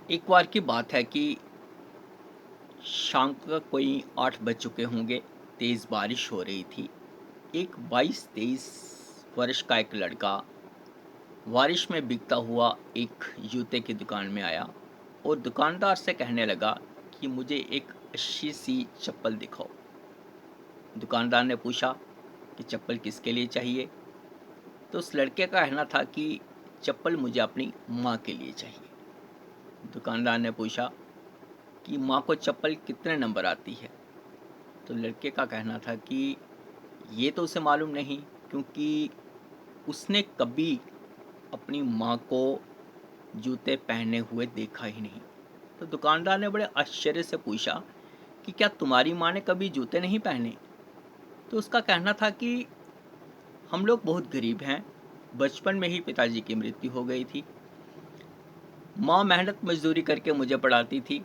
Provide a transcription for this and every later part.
एक बार की बात है कि शाम का कोई 8 बज चुके होंगे, तेज़ बारिश हो रही थी। एक 22-23 वर्ष का एक लड़का बारिश में भीगता हुआ एक जूते की दुकान में आया और दुकानदार से कहने लगा कि मुझे एक अच्छी सी चप्पल दिखाओ। दुकानदार ने पूछा कि चप्पल किसके लिए चाहिए? तो उस लड़के का कहना था कि चप्पल मुझे अपनी माँ के लिए चाहिए। दुकानदार ने पूछा कि माँ को चप्पल कितने नंबर आती है? तो लड़के का कहना था कि ये तो उसे मालूम नहीं, क्योंकि उसने कभी अपनी माँ को जूते पहने हुए देखा ही नहीं। तो दुकानदार ने बड़े आश्चर्य से पूछा कि क्या तुम्हारी माँ ने कभी जूते नहीं पहने? तो उसका कहना था कि हम लोग बहुत गरीब हैं, बचपन में ही पिताजी की मृत्यु हो गई थी। माँ मेहनत मजदूरी करके मुझे पढ़ाती थी।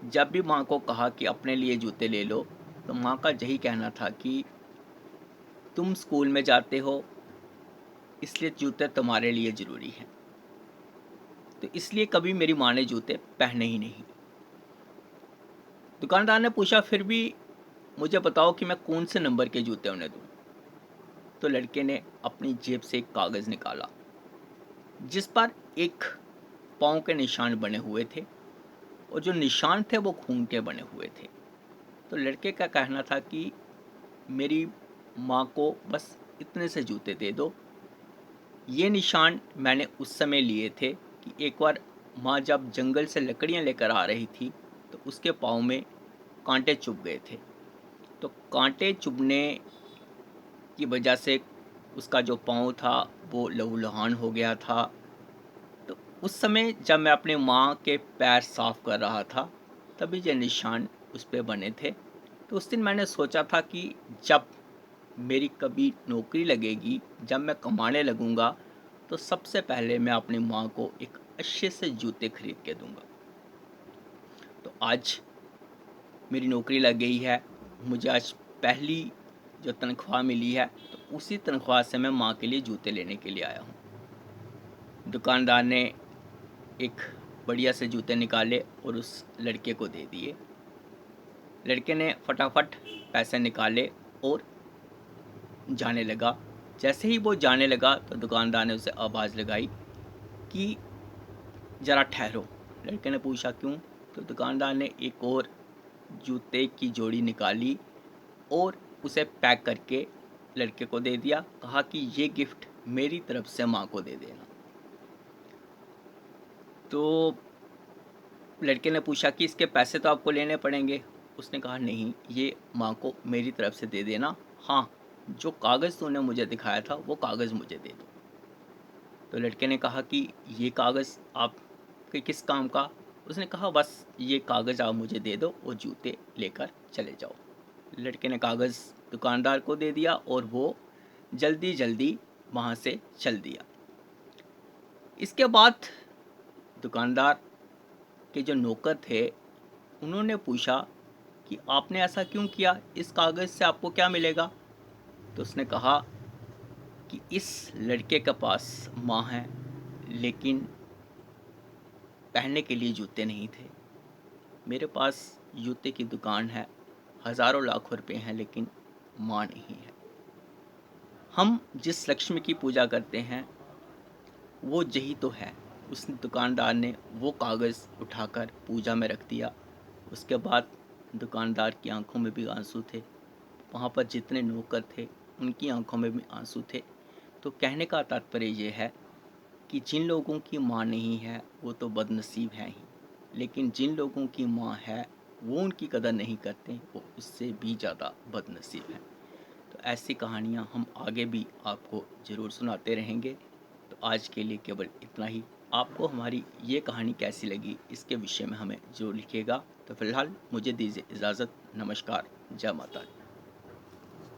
जब भी माँ को कहा कि अपने लिए जूते ले लो, तो माँ का यही कहना था कि तुम स्कूल में जाते हो, इसलिए जूते तुम्हारे लिए ज़रूरी हैं। तो इसलिए कभी मेरी माँ ने जूते पहने ही नहीं। दुकानदार ने पूछा, फिर भी मुझे बताओ कि मैं कौन से नंबर के जूते उन्हें दूँ? तो लड़के ने अपनी जेब से एक कागज़ निकाला, जिस पर एक पाँव के निशान बने हुए थे और जो निशान थे वो खून के बने हुए थे। तो लड़के का कहना था कि मेरी माँ को बस इतने से जूते दे दो। ये निशान मैंने उस समय लिए थे कि एक बार माँ जब जंगल से लकड़ियाँ लेकर आ रही थी, तो उसके पाँव में कांटे चुभ गए थे। तो कांटे चुभने की वजह से उसका जो पाँव था वो लहूलुहान हो गया था। तो उस समय जब मैं अपने माँ के पैर साफ कर रहा था, तभी ये निशान उस पे बने थे। तो उस दिन मैंने सोचा था कि जब मेरी कभी नौकरी लगेगी, जब मैं कमाने लगूँगा, तो सबसे पहले मैं अपनी माँ को एक अच्छे से जूते खरीद के दूँगा। तो आज मेरी नौकरी लग गई है, मुझे आज पहली जो तनख्वाह मिली है, तो उसी तनख्वाह से मैं माँ के लिए जूते लेने के लिए आया हूँ। दुकानदार ने एक बढ़िया से जूते निकाले और उस लड़के को दे दिए। लड़के ने फटाफट पैसे निकाले और जाने लगा। जैसे ही वो जाने लगा, तो दुकानदार ने उसे आवाज़ लगाई कि ज़रा ठहरो। लड़के ने पूछा क्यों? तो दुकानदार ने एक और जूते की जोड़ी निकाली और उसे पैक करके लड़के को दे दिया। कहा कि ये गिफ्ट मेरी तरफ से माँ को दे देना। तो लड़के ने पूछा कि इसके पैसे तो आपको लेने पड़ेंगे। उसने कहा नहीं, ये माँ को मेरी तरफ से दे देना। हाँ, जो कागज़ तूने मुझे दिखाया था वो कागज़ मुझे दे दो। तो लड़के ने कहा कि ये कागज़ आपके किस काम का? उसने कहा बस ये कागज़ आप मुझे दे दो और जूते लेकर चले जाओ। लड़के ने कागज़ दुकानदार को दे दिया और वो जल्दी जल्दी वहाँ से चल दिया। इसके बाद दुकानदार के जो नौकर थे, उन्होंने पूछा कि आपने ऐसा क्यों किया? इस कागज़ से आपको क्या मिलेगा? तो उसने कहा कि इस लड़के के पास माँ है, लेकिन पहनने के लिए जूते नहीं थे। मेरे पास जूते की दुकान है, हज़ारों लाखों रुपए हैं, लेकिन माँ नहीं है। हम जिस लक्ष्मी की पूजा करते हैं, वो यही तो है। उस दुकानदार ने वो कागज़ उठाकर पूजा में रख दिया। उसके बाद दुकानदार की आंखों में भी आंसू थे। वहाँ पर जितने नौकर थे, उनकी आंखों में भी आंसू थे। तो कहने का तात्पर्य ये है कि जिन लोगों की माँ नहीं है, वो तो बदनसीब हैं ही, लेकिन जिन लोगों की माँ है, वो उनकी कदर नहीं करते, वो उससे भी ज़्यादा बदनसीब हैं। तो ऐसी कहानियाँ हम आगे भी आपको ज़रूर सुनाते रहेंगे। तो आज के लिए केवल इतना ही। आपको हमारी ये कहानी कैसी लगी, इसके विषय में हमें ज़रूर लिखिएगा। तो फ़िलहाल मुझे दीजिए इजाज़त। नमस्कार। जय माता दी।